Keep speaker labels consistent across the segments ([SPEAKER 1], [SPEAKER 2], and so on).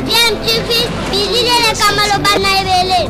[SPEAKER 1] DMTV, Billy Kamalo Banaibele.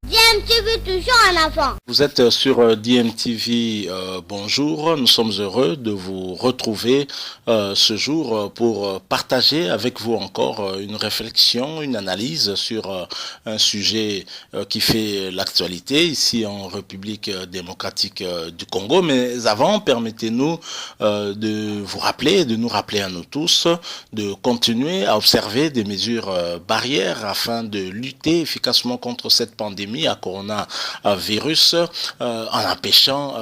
[SPEAKER 1] DMTV toujours en avant.
[SPEAKER 2] Vous êtes sur DMTV, bonjour, nous sommes heureux de vous retrouver ce jour pour partager avec vous encore une réflexion, une analyse sur un sujet qui fait l'actualité ici en République démocratique du Congo. Mais avant, permettez-nous de vous rappeler, de nous rappeler à nous tous, de continuer à observer des mesures barrières afin de lutter efficacement contre cette pandémie à coronavirus en empêchant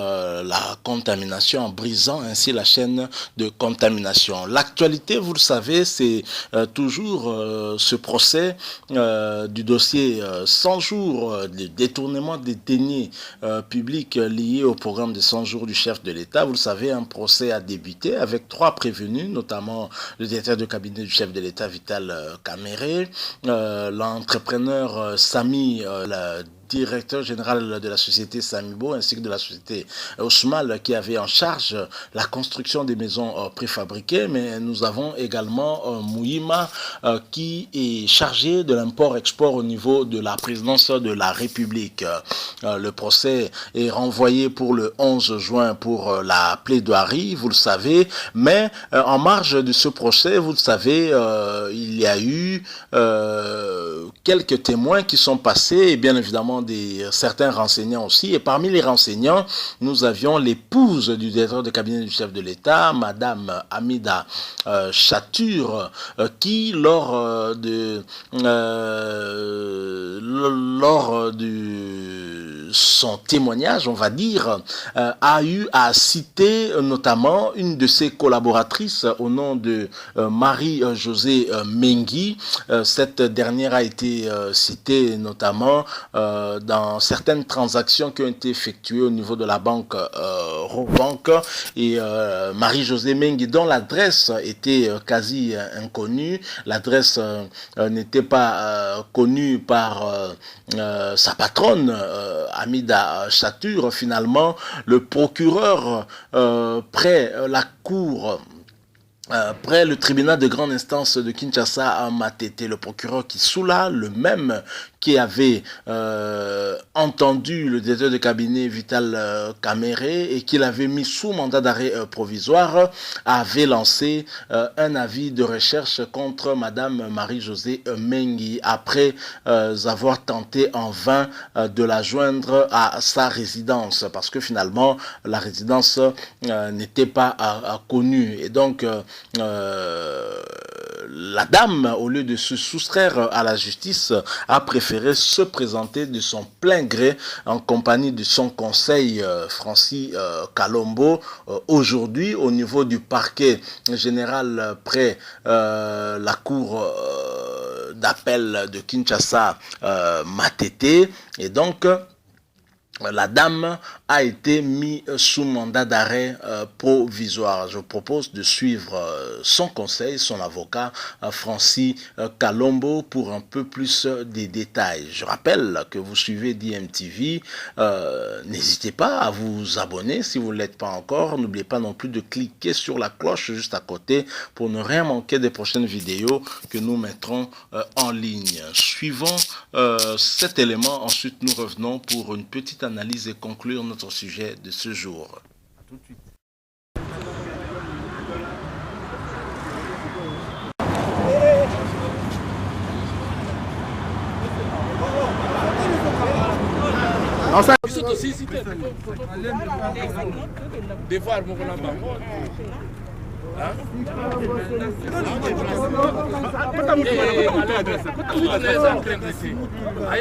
[SPEAKER 2] la contamination, en brisant ainsi la chaîne de contamination. L'actualité, vous le savez, c'est toujours ce procès du dossier 100 jours de détournement des deniers publics liés au programme de 100 jours du chef de l'État. Vous le savez, un procès a débuté avec 3 prévenus, notamment le directeur de cabinet du chef de l'État, Vital Kamerhe, l'entrepreneur Sami, la directeur général de la société Samibo ainsi que de la société Osmal qui avait en charge la construction des maisons préfabriquées, mais nous avons également Mouima qui est chargé de l'import-export au niveau de la présidence de la République. Le procès est renvoyé pour le 11 juin pour la plaidoirie, vous le savez, mais en marge de ce procès, vous le savez, il y a eu quelques témoins qui sont passés et bien évidemment certains renseignants aussi. Et parmi les renseignants, nous avions l'épouse du directeur de cabinet du chef de l'État, Madame Amida Chatur, qui lors de son témoignage, on va dire, a eu à citer notamment une de ses collaboratrices au nom de Marie-Josée Mengi. Cette dernière a été citée notamment dans certaines transactions qui ont été effectuées au niveau de la banque Robank, et Marie-Josée Mengi, dont l'adresse était quasi inconnue, l'adresse n'était pas connue par sa patronne, Amida Chatur. Finalement, le procureur près la cour, près le tribunal de grande instance de Kinshasa à Matete, le procureur qui soula, le même qui avait entendu le directeur de cabinet Vital Kamerhe et qui l'avait mis sous mandat d'arrêt provisoire, avait lancé un avis de recherche contre Madame Marie-Josée Mengi après avoir tenté en vain de la joindre à sa résidence, parce que finalement la résidence n'était pas connue. Et donc la dame, au lieu de se soustraire à la justice, a préféré se présenter de son plein gré en compagnie de son conseil Francis Kalombo aujourd'hui au niveau du parquet général près la cour d'appel de Kinshasa Matete. Et donc la dame a été mise sous mandat d'arrêt provisoire. Je propose de suivre son conseil, son avocat Francis Kalombo, pour un peu plus de détails. Je rappelle que vous suivez DMTV. N'hésitez pas à vous abonner si vous ne l'êtes pas encore. N'oubliez pas non plus de cliquer sur la cloche juste à côté pour ne rien manquer des prochaines vidéos que nous mettrons en ligne. Suivons cet élément. Ensuite, nous revenons pour une petite analyse et conclure notre sujet de ce jour. À tout de suite.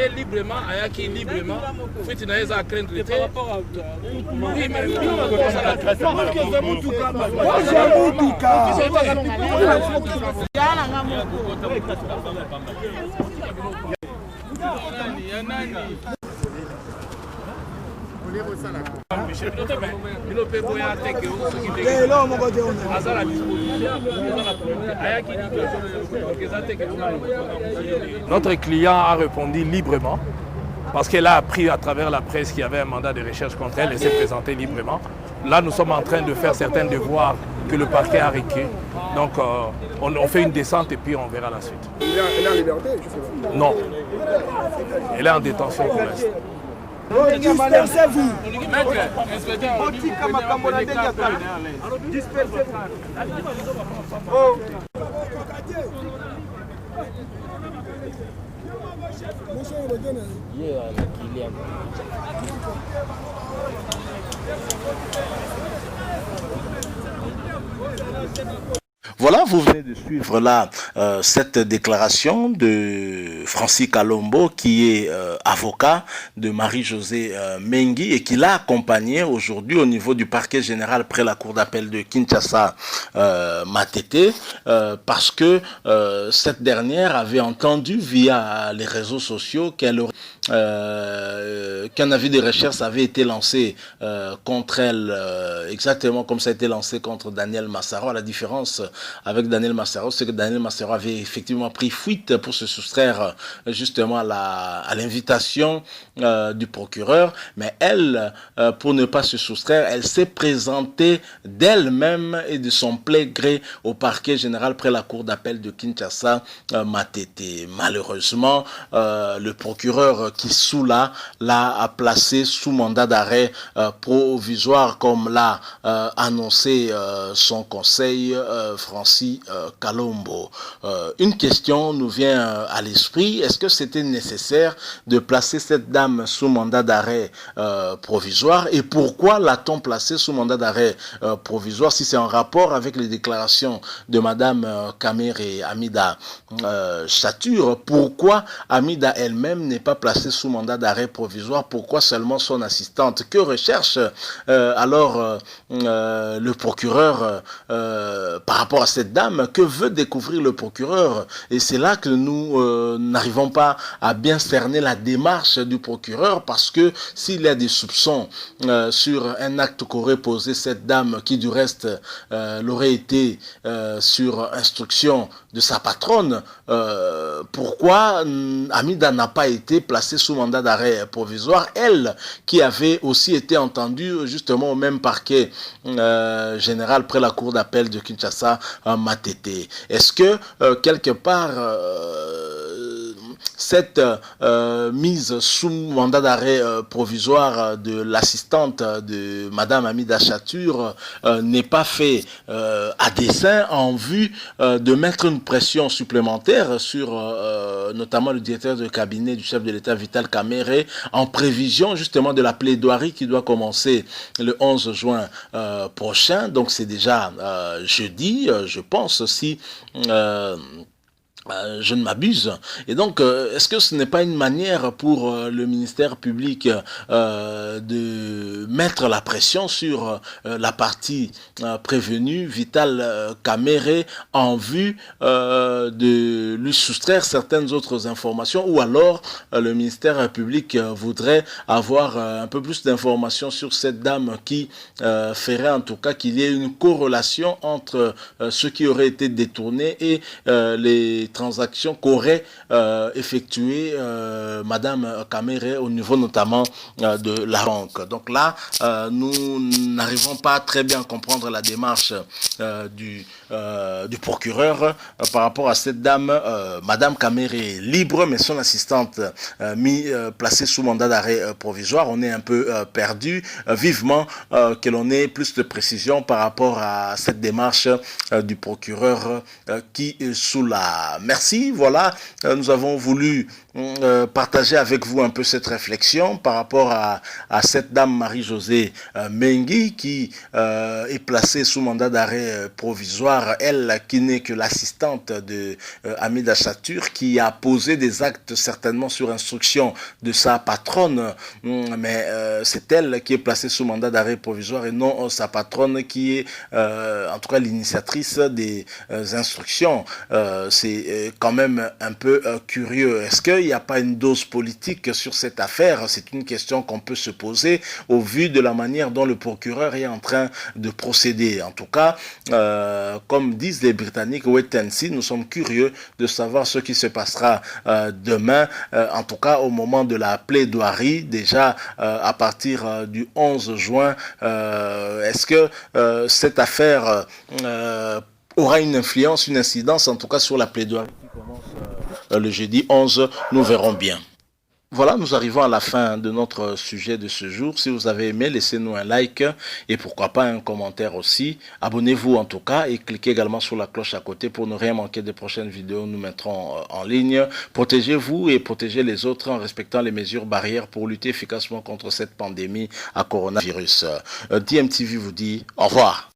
[SPEAKER 3] librement, notre client a répondu librement parce qu'elle a appris à travers la presse qu'il y avait un mandat de recherche contre elle et s'est présentée librement. Là, nous sommes en train de faire certains devoirs que le parquet a requis. Donc, on fait une descente et puis on verra la suite.
[SPEAKER 4] Elle est en liberté, je sais pas.
[SPEAKER 3] Non. Elle est en détention pour l'instant.
[SPEAKER 4] Dispersez-vous.
[SPEAKER 2] Voilà, vous venez de suivre là cette déclaration de Francis Kalombo, qui est avocat de Marie-Josée Mengi et qui l'a accompagné aujourd'hui au niveau du parquet général près la cour d'appel de Kinshasa Matete, parce que cette dernière avait entendu via les réseaux sociaux qu'un avis de recherche avait été lancé contre elle, exactement comme ça a été lancé contre Daniel Massaro. À la différence avec Daniel Massaro, c'est que Daniel Massaro avait effectivement pris fuite pour se soustraire justement à l'invitation du procureur, mais elle, pour ne pas se soustraire, elle s'est présentée d'elle-même et de son plein gré au parquet général près la cour d'appel de Kinshasa Matete. Malheureusement, le procureur qui l'a placé sous mandat d'arrêt provisoire, comme l'a annoncé son conseil Francis Kalombo. Une question nous vient à l'esprit: est-ce que c'était nécessaire de placer cette dame sous mandat d'arrêt provisoire, et pourquoi l'a-t-on placée sous mandat d'arrêt provisoire si c'est en rapport avec les déclarations de Madame Kamere Amida Chature? Pourquoi Amida elle-même n'est pas placée sous mandat d'arrêt provisoire? Pourquoi seulement son assistante? Que recherche alors le procureur par rapport à cette dame? Que veut découvrir le procureur? Et c'est là que nous n'arrivons pas à bien cerner la démarche du procureur, parce que s'il y a des soupçons sur un acte qu'aurait posé cette dame, qui du reste l'aurait été sur instruction de sa patronne, pourquoi Amida n'a pas été placée sous mandat d'arrêt provisoire, elle qui avait aussi été entendue justement au même parquet général près la cour d'appel de Kinshasa Matete? Est-ce que quelque part cette mise sous mandat d'arrêt provisoire de l'assistante de Madame Amida Chature n'est pas fait à dessein, en vue de mettre une pression supplémentaire sur notamment le directeur de cabinet du chef de l'État Vital Kamerhe, en prévision justement de la plaidoirie qui doit commencer le 11 juin prochain? Donc c'est déjà jeudi, je pense, si je ne m'abuse. Et donc, est-ce que ce n'est pas une manière pour le ministère public de mettre la pression sur la partie prévenue, Vital Kamerhe, en vue de lui soustraire certaines autres informations? Ou alors le ministère public voudrait avoir un peu plus d'informations sur cette dame, qui ferait en tout cas qu'il y ait une corrélation entre ce qui aurait été détourné et les transactions qu'aurait effectué Madame Kamerhe au niveau notamment de la banque. Donc là, nous n'arrivons pas très bien à comprendre la démarche du procureur par rapport à cette dame. Madame Kamerhe libre, mais son assistante placée sous mandat d'arrêt provisoire. On est un peu perdu. Vivement que l'on ait plus de précision par rapport à cette démarche du procureur qui, sous la Merci. Voilà, nous avons voulu partager avec vous un peu cette réflexion par rapport à cette dame Marie-Josée Mengi qui est placée sous mandat d'arrêt provisoire, elle qui n'est que l'assistante de Hamida Chatur, qui a posé des actes certainement sur instruction de sa patronne, mais c'est elle qui est placée sous mandat d'arrêt provisoire et non sa patronne qui est en tout cas l'initiatrice des instructions. C'est quand même un peu curieux. Est-ce qu'il n'y a pas une dose politique sur cette affaire? C'est une question qu'on peut se poser au vu de la manière dont le procureur est en train de procéder. En tout cas, comme disent les Britanniques, wait and see, nous sommes curieux de savoir ce qui se passera demain, en tout cas au moment de la plaidoirie, déjà à partir du 11 juin. Est-ce que cette affaire aura une influence, une incidence, en tout cas sur la plaidoirie qui commence le jeudi 11, nous verrons bien. Voilà, nous arrivons à la fin de notre sujet de ce jour. Si vous avez aimé, laissez-nous un like et pourquoi pas un commentaire aussi. Abonnez-vous en tout cas et cliquez également sur la cloche à côté pour ne rien manquer des prochaines vidéos que nous mettrons en ligne. Protégez-vous et protégez les autres en respectant les mesures barrières pour lutter efficacement contre cette pandémie à coronavirus. DMTV vous dit au revoir.